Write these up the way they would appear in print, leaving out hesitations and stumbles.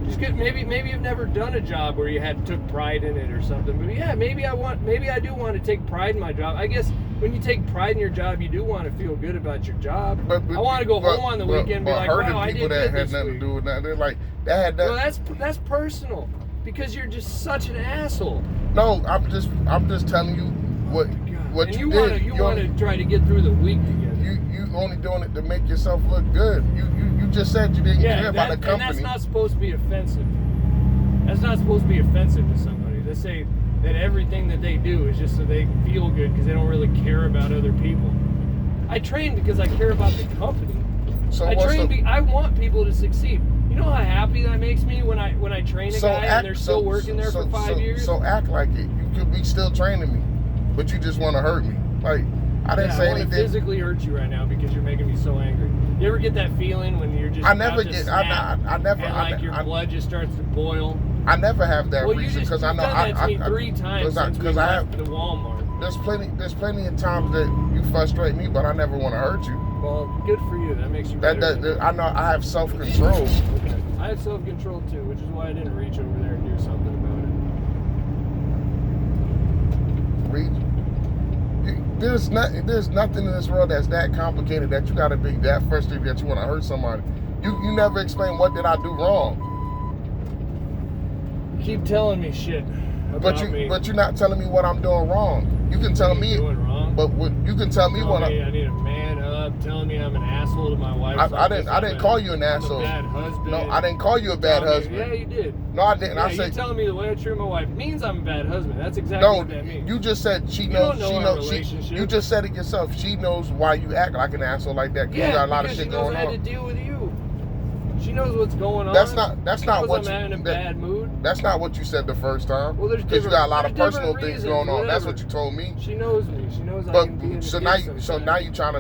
Just maybe you've never done a job where you took pride in it or something. But yeah, maybe I do want to take pride in my job. I guess when you take pride in your job, you do want to feel good about your job. But I want to go home on the weekend and be like, wow, I did good that had this nothing week. to do with that. They're like, that had nothing. No, that's personal because you're just such an asshole. No, I'm just telling you what and you did. You want to try to get through the week together. You only doing it to make yourself look good. You just said you didn't care about the company. And that's not supposed to be offensive. That's not supposed to be offensive to somebody. They say that everything that they do is just so they feel good because they don't really care about other people. I train because I care about the company. So I want people to succeed. You know how happy that makes me when I train a guy and they're still working there for 5 years? So act like it. You could be still training me, but you just want to hurt me. Like, I didn't say anything. I want to physically hurt you right now because you're making me so angry. You ever get that feeling when you're just I never your blood just starts to boil? I never have that reason because I know that to me 3 times since we left the Walmart. There's plenty of times that you frustrate me, but I never want to hurt you. Well, good for you. That makes you better. I know I have self-control. Okay. I have self-control too, which is why I didn't reach over there and do something about it. There's nothing in this world that's that complicated that you gotta be that frustrated that you want to hurt somebody. You never explain what did I do wrong. You keep telling me shit about me. But you're not telling me what I'm doing wrong. You can tell me doing wrong. But you can tell me what I need a man up, telling me I'm an asshole to my wife. I didn't call you an asshole. I'm a bad husband. No, I didn't call you a bad husband. Yeah, you did. No, I didn't. Yeah, you telling me the way I treat my wife means I'm a bad husband. That's exactly what that means. You just said she knows. You just said it yourself. She knows why you act like an asshole like that. Yeah, you got a lot of shit going on. I had to deal with you. She knows what's going on. That's not what I'm having a bad mood. That's not what you said the first time. Well, because you got a lot of personal things going on. That's what you told me. She knows me. She knows I can be in now you trying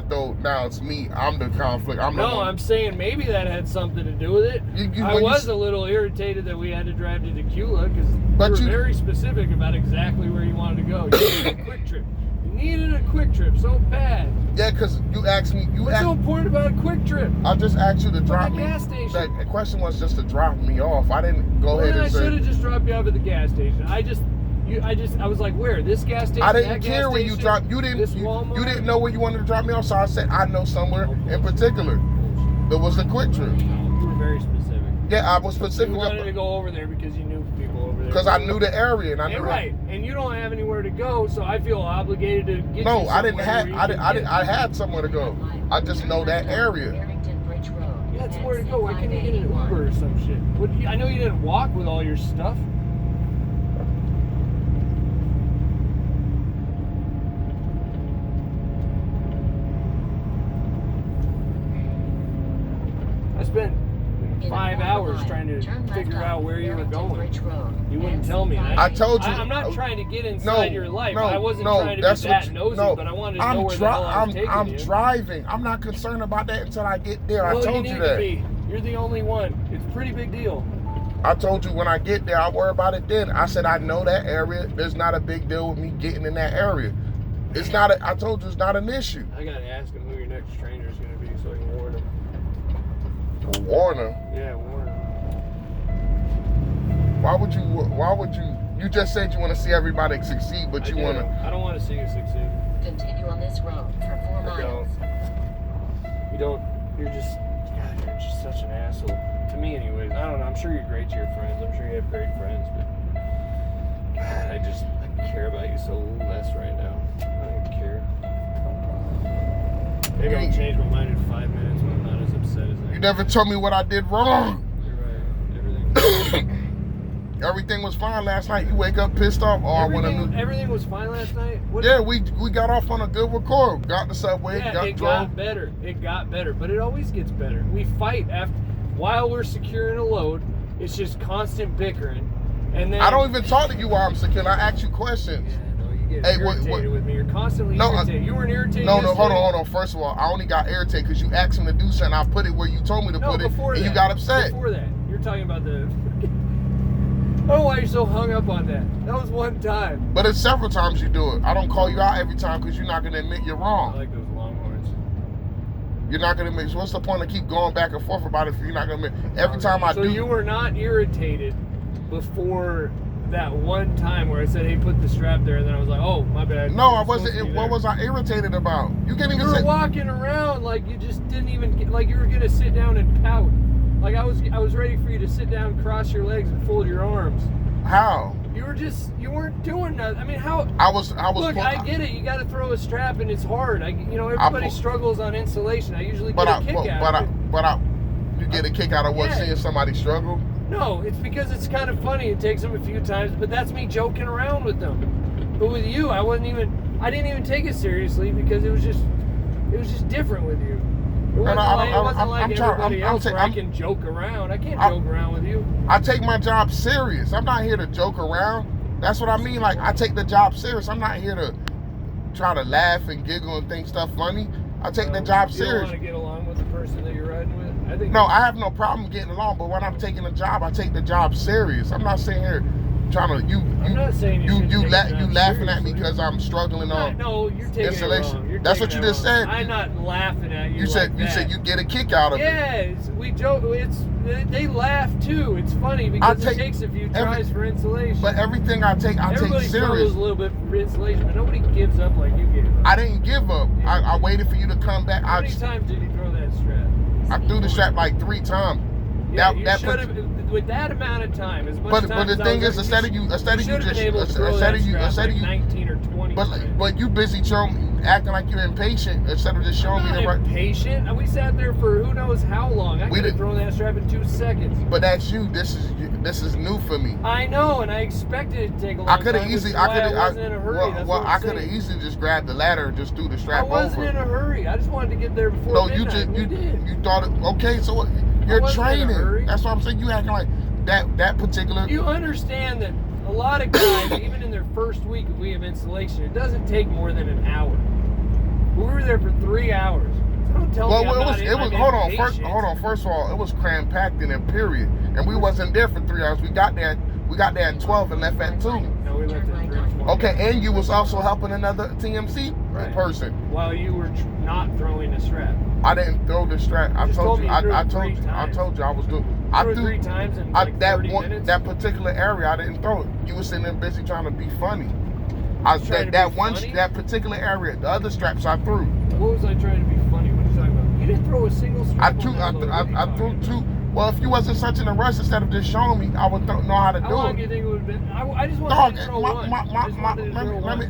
to throw. Now it's me. I'm the conflict. I'm saying maybe that had something to do with it. I was a little irritated that we had to drive to Tequila because you were very specific about exactly where you wanted to go. You needed a quick trip. You needed a quick trip so bad. Yeah, because you asked me. What's so important about a quick trip? I just asked you to drop me. Gas station. The question was just to drop me off. I didn't go ahead and say. I should have just dropped you off at the gas station. I was like, where? This gas station? I didn't care where you dropped. You didn't know where you wanted to drop me off, so I said I know somewhere in particular. There was a quick trip. You were very specific. Yeah, I was specific. You wanted to go over there because you knew people over there. Because I knew the area and I knew. Right, and you don't have anywhere to go, so I feel obligated to get you somewhere. No, I didn't have. I had somewhere to go. I just know that area. You had somewhere to go. Why couldn't you get an Uber or some shit? I know you didn't walk with all your stuff. I spent 5 hours trying to figure out where you were going. You wouldn't tell me that. I told you. I'm not trying to get inside your life. I wasn't trying to be that nosy, but I wanted to know where the hell I was taking you. I'm driving. I'm not concerned about that until I get there. I told you that. You're the only one. It's a pretty big deal. I told you when I get there, I'll worry about it then. I said I know that area. There's not a big deal with me getting in that area. It's not. I told you it's not an issue. I gotta ask him who your next stranger is gonna be so I can warn him. Warn him? Yeah, warn him. Why would you? You just said you want to see everybody succeed, but you want to. I don't want to see you succeed. Continue on this road for 4 miles. You don't. You're just such an asshole. To me, anyways. I don't know. I'm sure you're great to your friends. I'm sure you have great friends, but God, I care about you so less right now. I don't care. Maybe I'll change my mind in 5 minutes when I'm not as upset as I am. You never told me what I did wrong. You're right. Everything was fine last night. You wake up pissed off. Everything was fine last night? Yeah, we got off on a good record. Got the subway. Yeah, it got better. It got better. But it always gets better. We fight while we're securing a load. It's just constant bickering. And then I don't even talk to you while I'm securing. I ask you questions. Yeah, no, you get irritated with me. You're constantly irritated. You weren't irritated. No, hold on. First of all, I only got irritated because you asked me to do something. I put it where you told me to put it, and you got upset. Before that, you're talking about the. I don't know why you're so hung up on that. That was one time. But it's several times you do it. I don't call you out every time because you're not going to admit you're wrong. I like those Longhorns. You're not gonna make. So what's the point of keep going back and forth about it if you're not gonna make? Every time I so do. you were not irritated before that one time where I said, "Hey, put the strap there," and then I was like, "Oh, my bad." No, I wasn't. What was I irritated about? You can't even You were say. walking around like you just didn't even get, like you were gonna sit down and pout. Like I was ready for you to sit down, cross your legs, and fold your arms. How? You weren't doing nothing. I mean, how? I was. Look, I get it. You got to throw a strap, and it's hard. Everybody struggles on insulation. I usually get a kick out of it. You get a kick out of what? Yeah. Seeing somebody struggle? No, it's because it's kind of funny. It takes them a few times, but that's me joking around with them. But with you, I didn't even take it seriously because it was just different with you. It wasn't like everybody else where I can joke around. I can't joke around with you. I take my job serious. I'm not here to joke around. That's what I mean. Like, I take the job serious. I'm not here to try to laugh and giggle and think stuff funny. I take the job serious. You don't want to get along with the person that you're riding with? No, I have no problem getting along, but when I'm taking a job, I take the job serious. I'm not sitting here trying to I'm not saying you laughing at me because I'm struggling on you're taking installation. It wrong. That's what you just said. I'm not laughing at you. You said you get a kick out of it. Yes, we joke. They laugh too. It's funny because it takes a few tries for insulation. But everything I take serious. Everybody struggles a little bit for insulation, but nobody gives up like you gave up. I didn't give up. Yeah. I waited for you to come back. How many times did you throw that strap? I threw the strap like 3 times. Yeah, you should have. With that amount of time, as much time. But the thing is, instead of you 19 or 20. But you busy acting like you're impatient instead of just showing me the right. Impatient? We sat there for who knows how long. I could have thrown that strap in 2 seconds. But that's you. This is new for me. I know, and I expected it to take a long time. I wasn't in a hurry. I could have easily just grabbed the ladder and just threw the strap over. I wasn't in a hurry. I just wanted to get there before midnight. You thought it. Okay, so what? You're training. That's what I'm saying. You acting like that particular. You understand that a lot of guys, even in their first week of installation, it doesn't take more than an hour. We were there for 3 hours. So don't tell me hold on. First of all, it was cram packed in a period, and we wasn't there for 3 hours. We got there at 12 and left at 2. No, we left at 3. Okay, and you was also helping another TMC person while you were not throwing a strap. I didn't throw the strap. I told you I was doing. I threw 3 times in like 30 minutes. That particular area I didn't throw it. You were sitting there busy trying to be funny. That particular area, the other straps I threw. What was I trying to be funny? What are you talking about? You didn't throw a single strap. I threw 2. Well, if you wasn't such in a rush, instead of just showing me, I would know how to do it. How long do you think it would have been? I just wanted to throw one.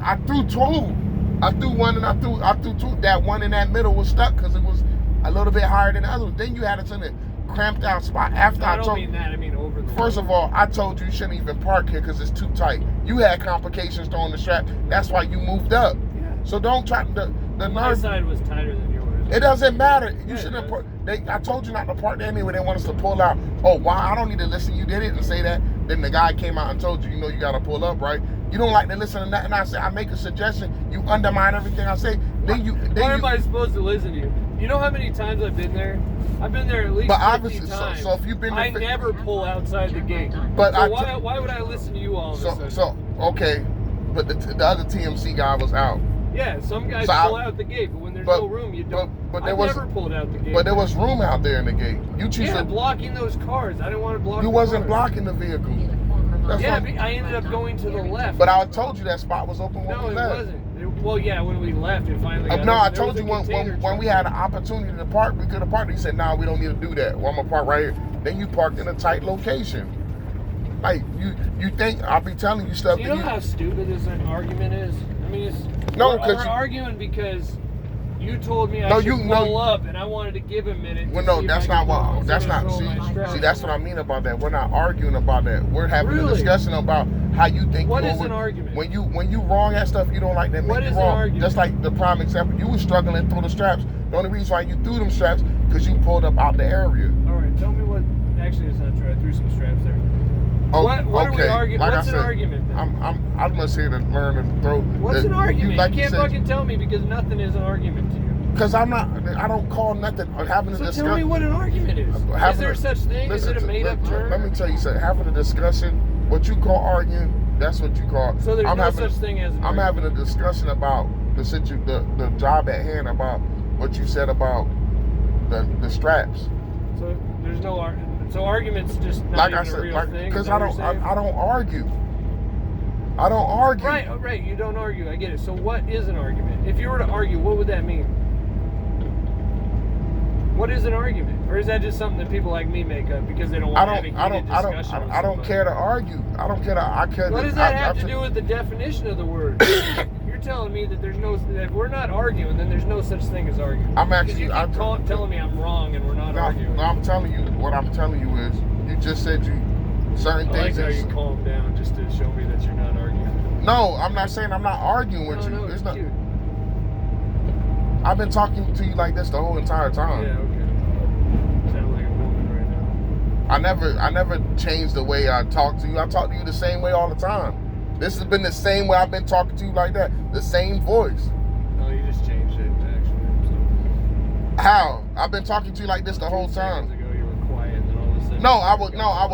I threw 2. I threw one and I threw 2. That one in that middle was stuck because it was a little bit higher than the other one. Then you had it in a cramped out spot after I told you. I don't mean that. I mean over the First of all, I told you shouldn't even park here because it's too tight. You had complications throwing the strap. That's why you moved up. Yeah. So don't try My side was tighter than yours. It doesn't matter. You shouldn't have. I told you not to park there anyway. They want us to pull out. Oh, why? I don't need to listen. You didn't say that. Then the guy came out and told you, you got to pull up, right? You don't like to listen to nothing I say. I make a suggestion. You undermine everything I say. Why am I supposed to listen to you? You know how many times I've been there? I've been there at least 50 times. So if you've been there, I never pull outside the gate. But why would I listen to you all of a sudden? So okay, but the other TMC guy was out. Yeah, some guys pull out the gate, but when there's no room, you don't. But I never pulled out the gate. But there was room out there in the gate. You choose blocking those cars. I didn't want to block. You wasn't blocking the vehicle. I ended up going to the left. But I told you that spot was open when we left. No, it wasn't. When we left, it finally got No, open. I told you when we had an opportunity to park, we could have parked. You said, "No, we don't need to do that. Well, I'm gonna park right here." Then you parked in a tight location. Like you think I'll be telling you stuff. You know how stupid this argument is? I mean, we're arguing because you told me I should pull up, and I wanted to give a minute. Well, no, that's not what. That's not. See, that's what I mean about that. We're not arguing about that. We're having a discussion about how you think. What is an argument? When you wrong at stuff, you don't like that. Make you wrong. Just like the prime example, you were struggling through the straps. The only reason why you threw them straps because you pulled up out the area. All right, tell me what. Actually, it's not true. I threw some straps there. Oh, what are we arguing? Like What's an argument then? I'm just here to learn and throw. What's an argument? You can't fucking tell me because nothing is an argument to you. Because I don't call nothing having a discussion. So tell me what an argument is. Is there such thing? Is it a made-up term? Let me tell you something. Having a discussion, what you call arguing, that's what you call. So there's no such thing as an argument. I'm having a discussion about the job at hand, about what you said about the straps. So there's no so arguments just not Like even I said, a real like thing. because I don't argue. I don't argue. Right. You don't argue. I get it. So what is an argument? If you were to argue, what would that mean? What is an argument? Or is that just something that people like me make up because they don't want to have a heated discussion? I don't care to argue. I don't care to. I care. What does that have to do with the definition of the word? You're telling me that if we're not arguing, then there's no such thing as arguing. I'm actually. You keep telling me I'm wrong and we're not arguing. No, I'm telling you. What I'm telling you is, you just said certain things. I like how you calm down just to show me that you're not arguing. No, I'm not saying I'm not arguing with you. No, it's not. cute. I've been talking to you like this the whole entire time. Yeah, okay. Sound like a woman right now. I never changed the way I talk to you. I talk to you the same way all the time. This has been the same way I've been talking to you like that. The same voice. No, you just changed it actually. So. How? I've been talking to you like this the whole 2 time. seconds ago you were quiet and then all of a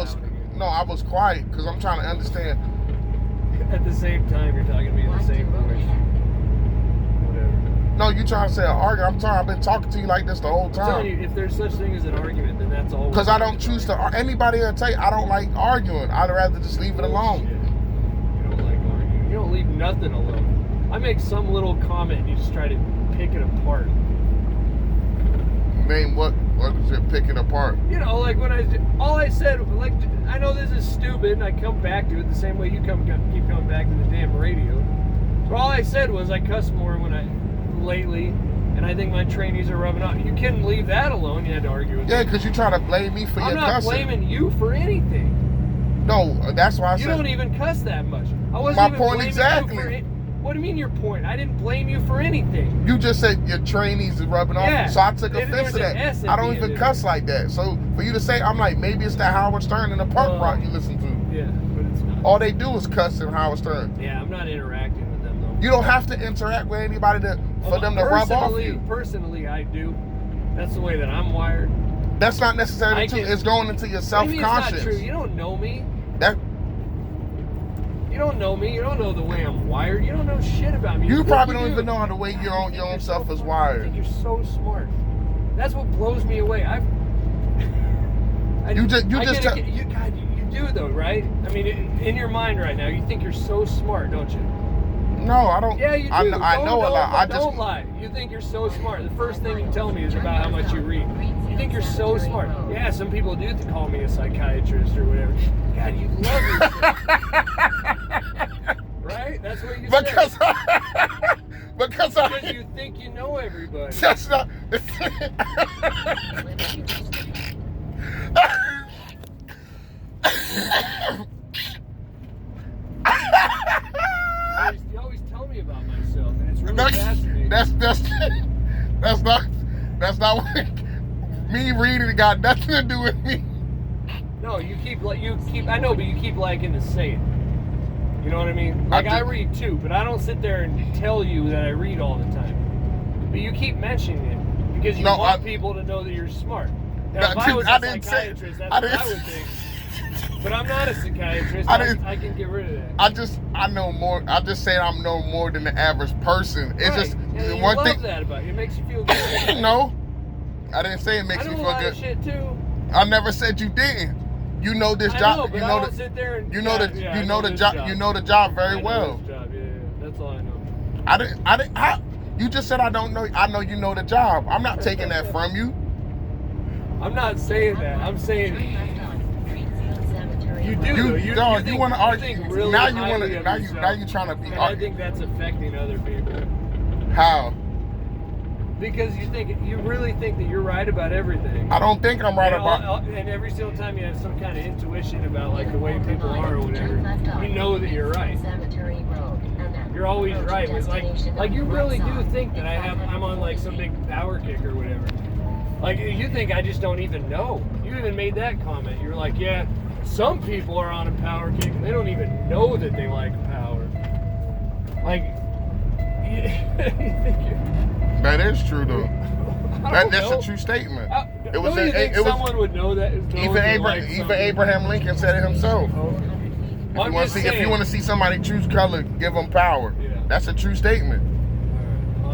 sudden I was quiet because I'm trying to understand. At the same time you're talking to me in the same voice. No, you trying to say an argument. I've been talking to you like this the whole I'm telling time. you, if there's such thing as an argument, then that's all. Because I don't choose to. Anybody will tell you I don't like arguing. I'd rather just leave it alone. You don't like arguing. You don't leave nothing alone. I make some little comment and you just try to pick it apart. Name what is it picking apart? You know, like when all I said, like, I know this is stupid and I come back to it the same way you keep coming back to the damn radio. But all I said was I cuss more lately, and I think my trainees are rubbing off. You couldn't leave that alone. You had to argue with me. Yeah, because you try to blame me for your cussing. I'm not blaming you for anything. No, that's why I said. You don't even cuss that much. I wasn't even point blaming exactly. you for what do you mean your point? I didn't blame you for anything. You just said your trainees is rubbing off, so I took offense to that. I don't even cuss like that. So for you to say, I'm like, maybe it's that Howard Stern and the punk rock you listen to. Yeah, but it's not. All they do is cuss in Howard Stern. Yeah, I'm not interacting with them though. You don't have to interact with anybody for them to rub off you. Personally, I do. That's the way that I'm wired. That's not necessarily true. It's going into your self-conscious. It's not true. You don't know me. You don't know me. You don't know the way I'm wired. You don't know shit about me. You probably don't even know how the way your own self is wired. I think you're so smart. That's what blows me away. You do though, right? I mean, in your mind right now, you think you're so smart, don't you? No, I don't. Yeah, you do. I know a lot. Don't lie. You think you're so smart. The first thing you tell me is about how much you read. You think you're so smart. Yeah, some people do call me a psychiatrist or whatever. God, you love yourself. Right? That's what you say. Because you think you know everybody. That's not. You always tell me about myself, and it's really fascinating. That's not what me reading it got nothing to do with me. No, you keep. I know, but you keep liking to say it. You know what I mean? Like I read too, but I don't sit there and tell you that I read all the time. But you keep mentioning it because you want people to know that you're smart. Now, if I was a psychiatrist, that's what I would think. But I'm not a psychiatrist. I can get rid of that. I know more. I just say I know more than the average person. It's just you one love thing. That about you. It makes you feel good. No, I didn't say it makes me feel good. I know a lot of shit too. I never said you didn't. You know this job. You know the job. You know the job very well. Yeah, that's all I know. I didn't. You just said I don't know. I know you know the job. I'm not taking that from you. I'm not saying that. I'm saying you do. You want to argue. Really now you want to. Now you trying to be. I think that's affecting other people. How? Because you really think that you're right about everything. I don't think I'm right about. And every single time you have some kind of intuition about like the way people are or whatever, you know that you're right. You're always right. It's like you really do think that I'm on like some big power kick or whatever. Like you think I just don't even know. You even made that comment. You're like, yeah, some people are on a power kick and they don't even know that they like power. Like, you think you're... That is true though. That's a true statement. Someone would know that. Even Abraham Lincoln said it himself. If you want to see somebody choose color, give them power. Yeah. That's a true statement.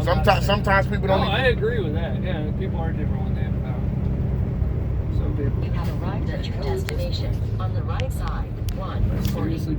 Sometimes people don't. I agree with that. Yeah, people are different when they have power. paper. You have arrived at your destination. On the right side, 1. Seriously,